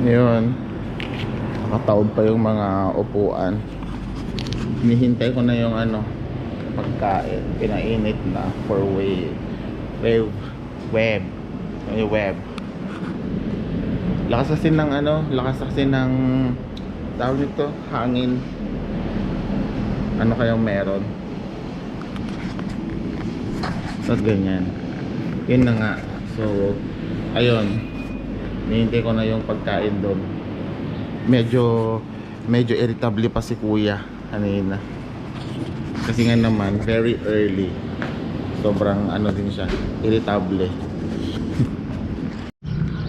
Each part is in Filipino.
Ngayon, nakataob pa yung mga upuan. Hinihintay ko na yung pagkain. Pinainit na for web. Lakas kasi ng tawag nito, hangin. Ano kayang meron? Tapos ganyan. Yun na nga. So, ayun. Hinihintay ko na yung pagkain doon. Medyo irritable pa si kuya kanina. Kasi nga naman, very early. Sobrang din siya, irritable.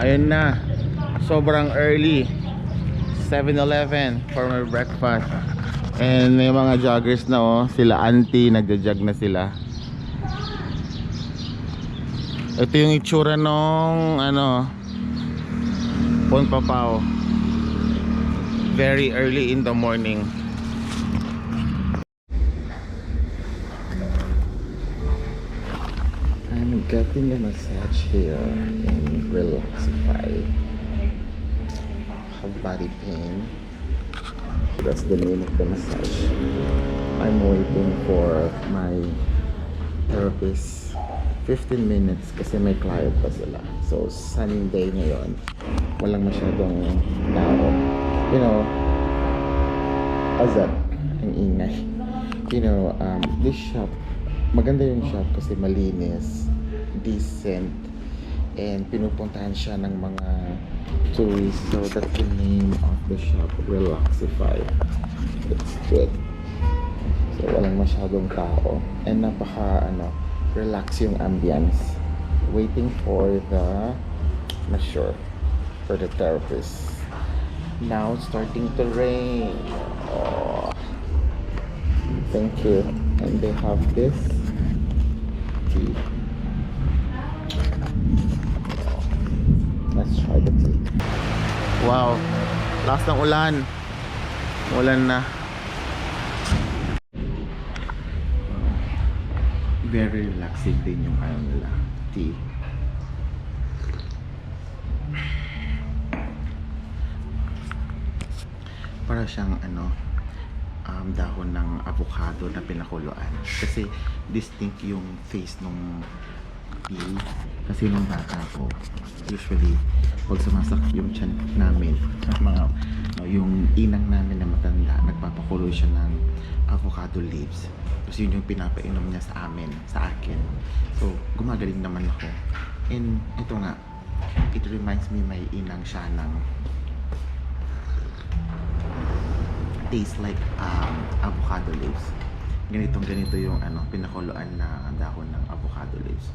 Ayun na. Sobrang early. 7-Eleven for my breakfast. And may mga joggers na sila auntie, nagja-jog na sila. Ito yung itsura nung Pon Papao. Very early in the morning. I'm getting a massage here in Relaxify. Have body pain. That's the name of the massage. I'm waiting for my therapist 15 minutes kasi may client pa sila. So Sunday ngayon, walang masyadong tao. You know, Azat, ang ingay. You know, this shop, maganda yung shop kasi malinis, decent, and pinupuntahan siya ng mga tourists. So that's the name of the shop, Relaxify. It's good. So walang masyadong tao and napaka relax yung ambience. Waiting for the for the therapist. Now it's starting to rain. Oh, thank you. And they have this tea. Let's try the tea. Wow, lakas ng ulan. Ulan na. Very relaxing din yung nila, tea. Para siyang dahon ng avocado na pinakuluan. Kasi distinct yung taste nung tea. Kasi nung bata ko, usually pag sumasak yung tiyan namin, yung inang namin na matanda, nagpapakulo siya ng avocado leaves. Kasi yun yung pinapainom niya sa akin. So, gumagaling naman ako. And ito nga, it reminds me may inang siya ng taste like avocado leaves. Ganito yung pinakuluan na dahon ng avocado leaves.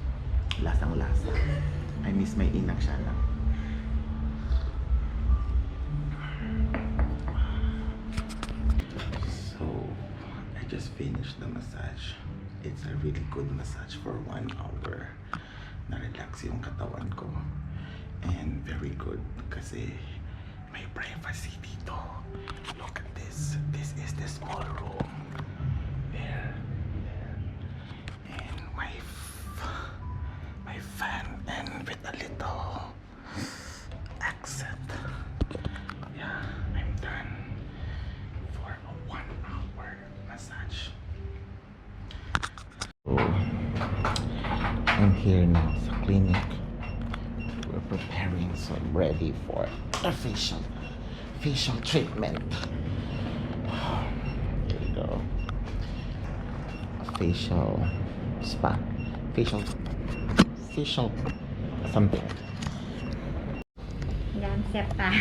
Lasang lasa. I miss my inang siya ng. So, I just finished the massage. It's a really good massage for 1 hour. Na-relax yung katawan ko. And very good kasi may privacy dito. Look at this. This is the small room. There. And my fan and with a little accent. Yeah, I'm done for a 1-hour massage. So, I'm here now sa clinic. We're preparing, so I'm ready for a facial treatment. Here we go. A facial spa. Facial something. Yan, septa.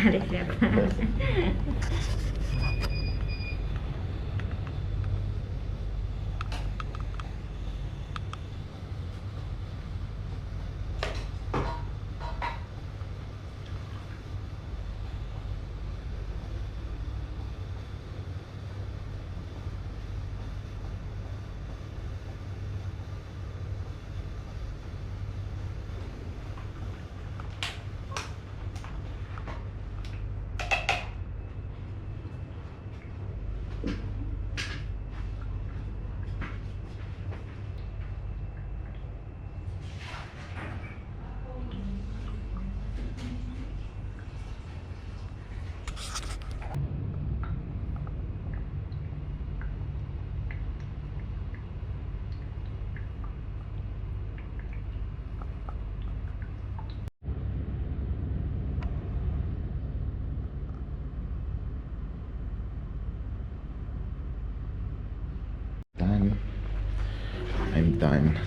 I'm done.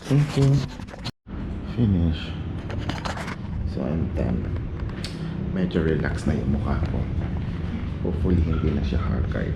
Thank you. Finish. So, I'm done. Medyo relax na yung mukha ko. Hopefully, hindi na siya haggard.